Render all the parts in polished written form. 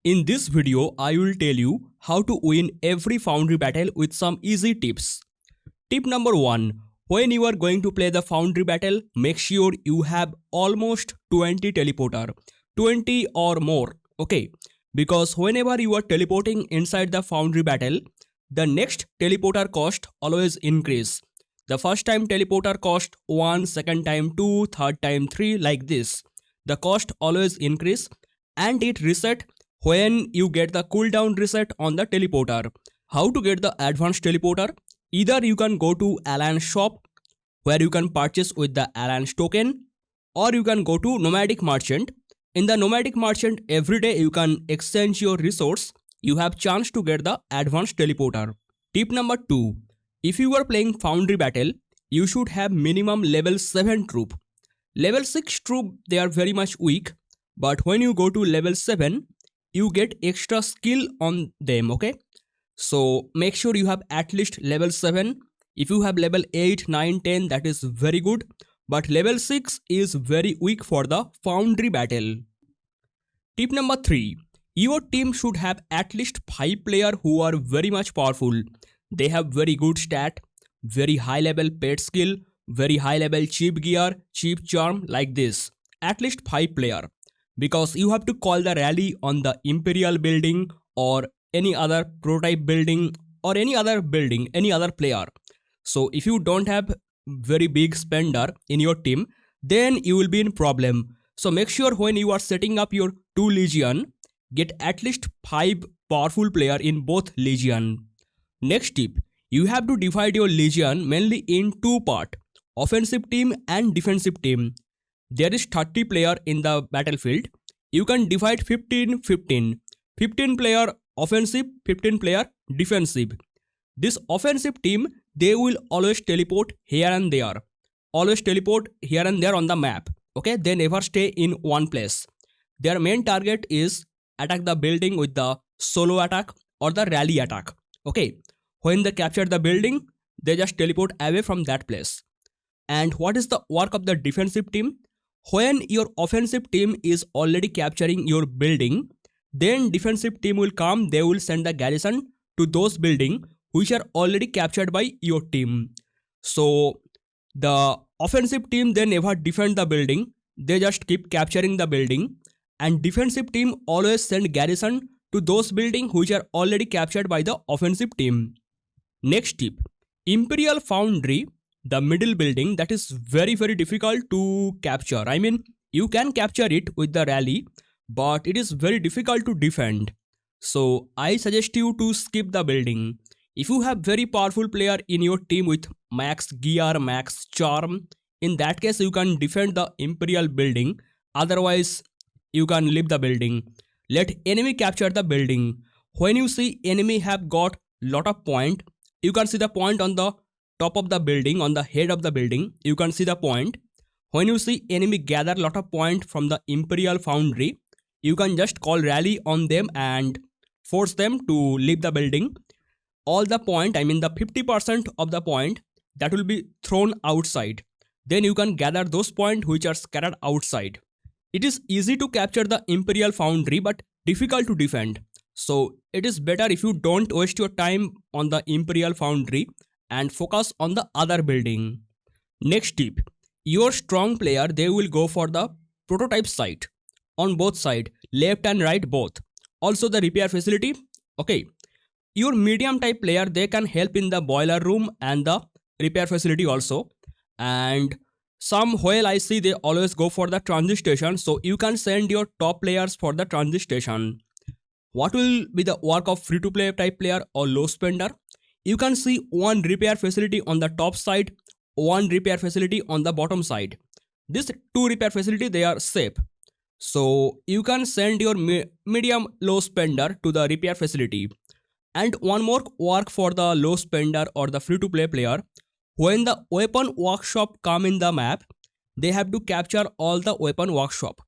In this video, I will tell you how to win every Foundry battle with some easy tips. Tip number 1. When you are going to play the Foundry battle, make sure you have almost 20 teleporter. 20 or more, okay? Because whenever you are teleporting inside the Foundry battle, the next teleporter cost always increase. The first time teleporter cost 1, second time 2, third time 3, like this. The cost always increase and it reset when you get the cooldown reset on the teleporter. How to get the advanced teleporter? Either you can go to Alliance shop where you can purchase with the Alliance token, or you can go to Nomadic Merchant. In the Nomadic Merchant, every day you can exchange your resource. You have chance to get the advanced teleporter. Tip number 2. If you are playing Foundry battle, you should have minimum level 7 troop. Level 6 troop, they are very much weak, but when you go to level 7, you get extra skill on them, okay? So make sure you have at least level 7. If you have level 8, 9, 10, that is very good. But level 6 is very weak for the Foundry battle. Tip number 3. Your team should have at least 5 players who are very much powerful. They have very good stat, very high level pet skill, very high level cheap gear, cheap charm, like this. At least 5 players. Because you have to call the rally on the Imperial building or any other prototype building or any other building, any other player. So if you don't have very big spender in your team, then you will be in problem. So make sure when you are setting up your 2 legion, get at least 5 powerful player in both legion. Next tip, you have to divide your legion mainly in 2 parts, offensive team and defensive team. There is 30 player in the battlefield. You can divide 15-15. 15 player offensive, 15 player defensive. This offensive team, they will always teleport here and there. Always teleport here and there on the map. Okay, they never stay in one place. Their main target is attack the building with the solo attack or the rally attack. Okay, when they capture the building, they just teleport away from that place. And what is the work of the defensive team? When your offensive team is already capturing your building, then defensive team will come, they will send the garrison to those buildings which are already captured by your team. So the offensive team, they never defend the building, they just keep capturing the building, and defensive team always send garrison to those buildings which are already captured by the offensive team. Next tip, Imperial Foundry, the middle building, that is very difficult to capture. I mean, you can capture it with the rally, but it is very difficult to defend. So I suggest you to skip the building. If you have very powerful player in your team with max gear, max charm, in that case you can defend the Imperial building. Otherwise, you can leave the building. Let enemy capture the building. When you see enemy have got lot of point, you can see the point on the top of the building, on the head of the building, you can see the point. When you see enemy gather lot of point from the Imperial Foundry, you can just call rally on them and force them to leave the building. All the point, I mean the 50% of the point, that will be thrown outside. Then you can gather those points which are scattered outside. It is easy to capture the Imperial Foundry but difficult to defend. So it is better if you don't waste your time on the Imperial Foundry and focus on the other building. Next tip, your strong player, they will go for the prototype site on both sides, left and right both. Also the repair facility, okay. Your medium type player, they can help in the boiler room and the repair facility also. And some whale I see, they always go for the transit station, so you can send your top players for the transit station. What will be the work of free to play type player or low spender? You can see one repair facility on the top side, one repair facility on the bottom side. These 2 repair facility, they are safe. So you can send your medium low spender to the repair facility. And one more work for the low spender or the free to play player. When the weapon workshop come in the map, they have to capture all the weapon workshop.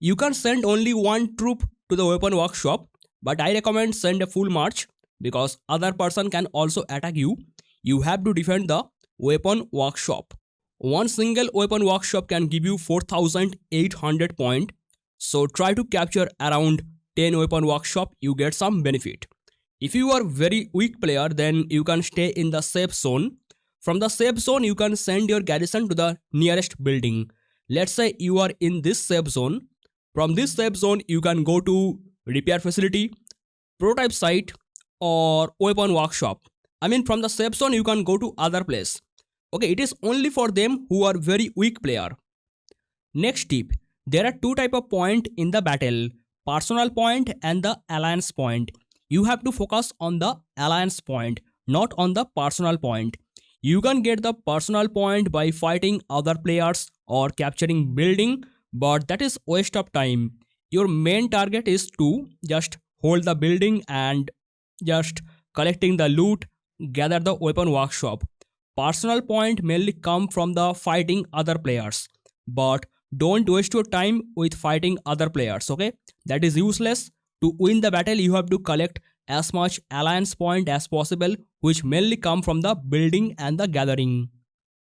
You can send only one troop to the weapon workshop, but I recommend send a full march. Because other person can also attack you. You have to defend the weapon workshop. One single weapon workshop can give you 4,800 points. So try to capture around 10 weapon workshop, you get some benefit. If you are very weak player, then you can stay in the safe zone. From the safe zone, you can send your garrison to the nearest building. Let's say you are in this safe zone. From this safe zone, you can go to repair facility, prototype site, or weapon workshop. I mean, from the safe zone, you can go to other place. Okay, it is only for them who are very weak player. Next tip, there are two type of point in the battle, personal point and the alliance point. You have to focus on the alliance point, not on the personal point. You can get the personal point by fighting other players or capturing building, but that is waste of time. Your main target is to just hold the building and just collecting the loot, gather the weapon workshop. Personal point mainly come from the fighting other players, but don't waste your time with fighting other players, okay? That is useless. To win the battle, you have to collect as much alliance point as possible, which mainly come from the building and the gathering.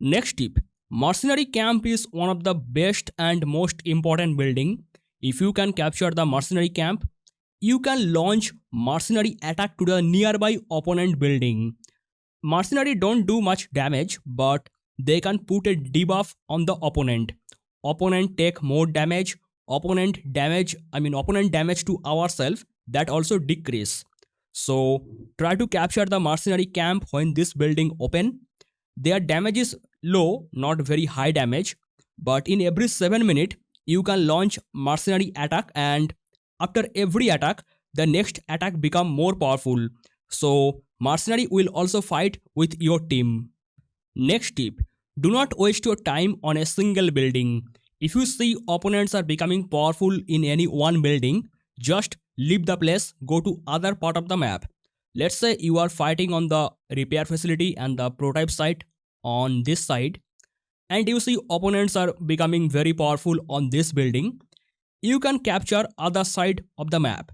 Next tip, mercenary camp is one of the best and most important building. If you can capture the mercenary camp, you can launch mercenary attack to the nearby opponent building. Mercenary don't do much damage, but they can put a debuff on the opponent. Opponent take more damage. Opponent damage to ourselves, that also decrease. So try to capture the mercenary camp when this building open. Their damage is low, not very high damage, but in every 7 minutes you can launch mercenary attack, and after every attack the next attack become more powerful. So mercenary will also fight with your team. Next tip, do not waste your time on a single building. If you see opponents are becoming powerful in any one building, just leave the place, go to other part of the map. Let's say you are fighting on the repair facility and the prototype site on this side, and you see opponents are becoming very powerful on this building. You can capture other side of the map,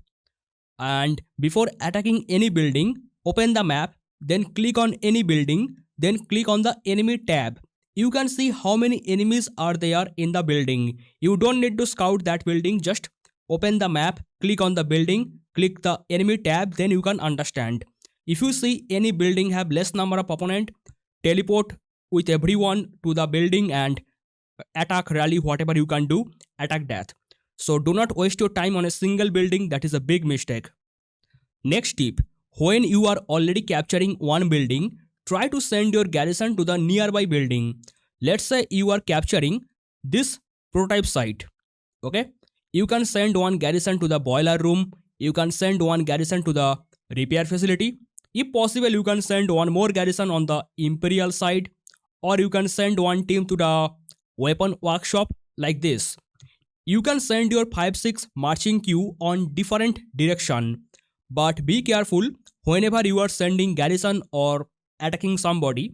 and before attacking any building, open the map, then click on any building, then click on the enemy tab. You can see how many enemies are there in the building. You don't need to scout that building, just open the map, click on the building, click the enemy tab, then you can understand. If you see any building have less number of opponent, teleport with everyone to the building and attack, rally, whatever you can do, attack that. So do not waste your time on a single building, that is a big mistake. Next tip, when you are already capturing one building, try to send your garrison to the nearby building. Let's say you are capturing this prototype site, okay? You can send one garrison to the boiler room, you can send one garrison to the repair facility. If possible, you can send one more garrison on the Imperial side, or you can send one team to the weapon workshop like this. You can send your 5-6 marching queue on different direction, but be careful whenever you are sending garrison or attacking somebody.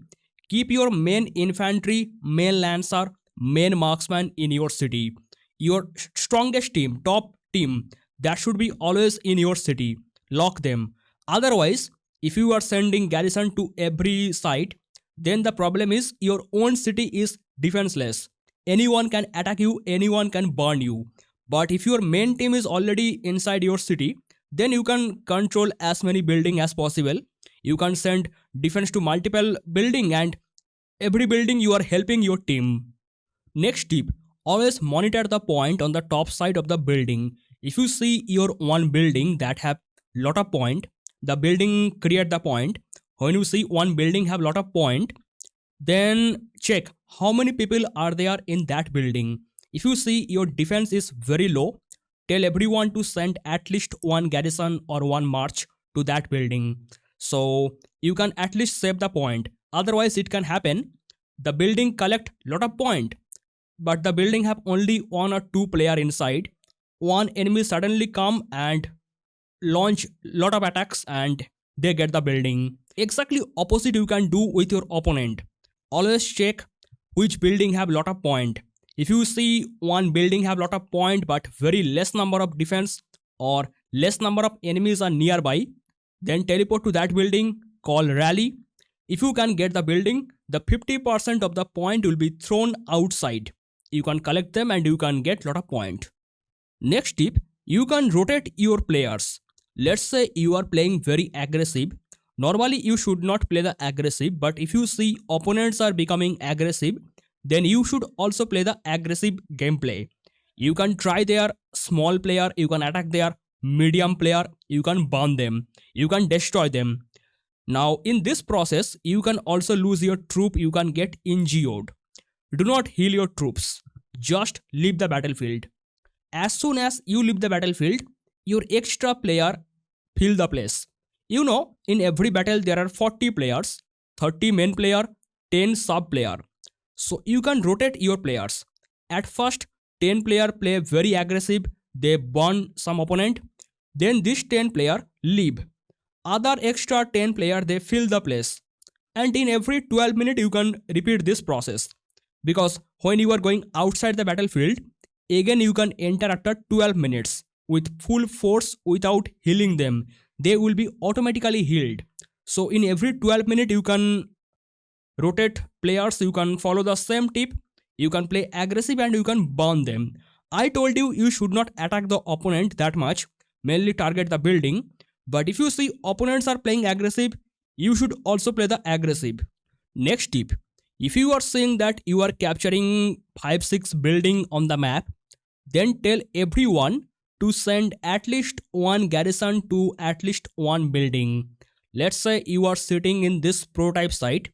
Keep your main infantry, main lancer, main marksman in your city. Your strongest team, top team, that should be always in your city. Lock them. Otherwise, if you are sending garrison to every site, then the problem is your own city is defenseless. Anyone can attack you, anyone can burn you. But if your main team is already inside your city, then you can control as many buildings as possible. You can send defense to multiple building, and every building you are helping your team. Next tip, always monitor the point on the top side of the building. If you see your one building that have lot of point, the building create the point. When you see one building have lot of point, then check how many people are there in that building. If you see your defense is very low, tell everyone to send at least one garrison or one march to that building, so you can at least save the point. Otherwise it can happen the building collect lot of point, but the building have only 1 or 2 player inside. One enemy suddenly come and launch lot of attacks and they get the building. Exactly opposite you can do with your opponent. Always check which building have lot of point. If you see one building have lot of point but very less number of defense or less number of enemies are nearby, then teleport to that building, call rally. If you can get the building, the 50% of the point will be thrown outside. You can collect them and you can get lot of point. Next tip, You can rotate your players. Let's say you are playing very aggressive. Normally you should not play the aggressive, but if you see opponents are becoming aggressive, then you should also play the aggressive gameplay. You can try their small player, you can attack their medium player, you can burn them, you can destroy them. Now in this process, you can also lose your troop, you can get injured. Do not heal your troops. Just leave the battlefield. As soon as you leave the battlefield, your extra player fill the place. You know, in every battle there are 40 players, 30 main player, 10 sub player. So you can rotate your players. At first, 10 player play very aggressive, they burn some opponent. Then this 10 player leave. Other extra 10 player they fill the place. And in every 12 minutes you can repeat this process. Because when you are going outside the battlefield, again you can enter after 12 minutes with full force without healing them. They will be automatically healed. So in every 12 minutes you can rotate players, you can follow the same tip, you can play aggressive and you can burn them. I told you you should not attack the opponent that much, mainly target the building. But if you see opponents are playing aggressive, you should also play the aggressive. Next tip, if you are seeing that you are capturing 5-6 building on the map, then tell everyone to send at least one garrison to at least one building. Let's say you are sitting in this prototype site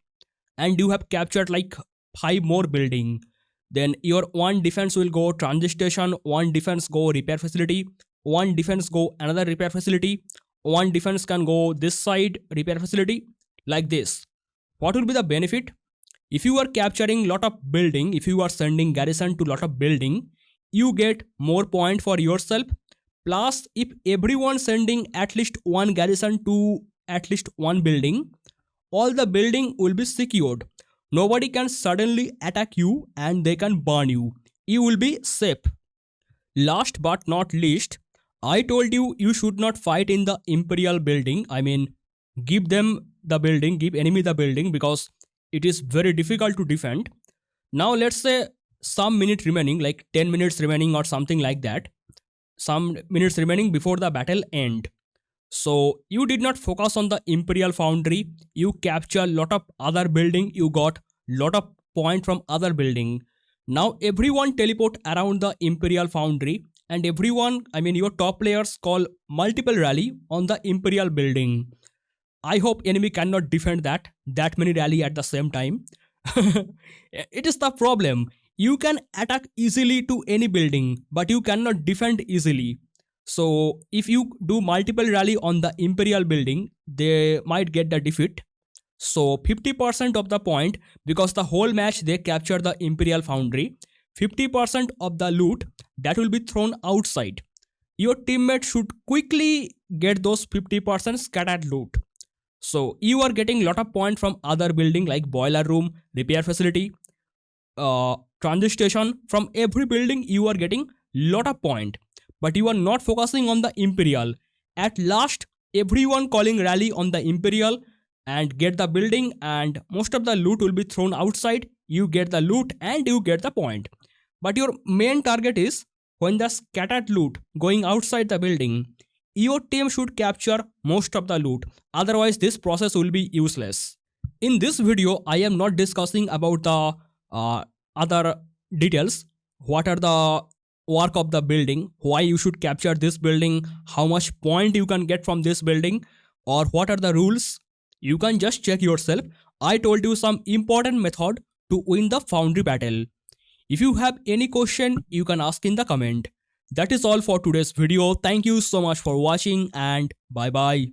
and you have captured like 5 more building. Then your one defense will go transit station, one defense go repair facility, one defense go another repair facility, one defense can go this side repair facility, like this. What will be the benefit? If you are capturing lot of building, if you are sending garrison to lot of building, you get more point for yourself. Plus, if everyone sending at least one garrison to at least one building, all the building will be secured. Nobody can suddenly attack you and they can burn you. You will be safe. Last but not least, I told you you should not fight in the Imperial building. I mean, give them the building, give enemy the building, because it is very difficult to defend. Now let's say some minute remaining, like 10 minutes remaining or something like that. Some minutes remaining before the battle end. So you did not focus on the Imperial Foundry. You capture lot of other building. You got lot of point from other building. Now everyone teleport around the Imperial Foundry, and everyone, I mean your top players, call multiple rally on the Imperial building. I hope enemy cannot defend that many rally at the same time. It is the problem. You can attack easily to any building, but you cannot defend easily. So if you do multiple rally on the Imperial building, they might get the defeat. So 50% of the point, because the whole match they capture the Imperial Foundry, 50% of the loot that will be thrown outside. Your teammate should quickly get those 50% scattered loot. So you are getting lot of point from other building like boiler room, repair facility, transit station. From every building you are getting lot of point, but you are not focusing on the Imperial. At last, everyone calling rally on the Imperial and get the building, and most of the loot will be thrown outside. You get the loot and you get the point. But your main target is when the scattered loot going outside the building, your team should capture most of the loot. Otherwise, this process will be useless. In this video, I am not discussing about the other details. What are the work of the building, why you should capture this building, how much point you can get from this building, or what are the rules. You can just check yourself. I told you some important method to win the Foundry battle. If you have any question, you can ask in the comment. That is all for today's video. Thank you so much for watching and bye bye.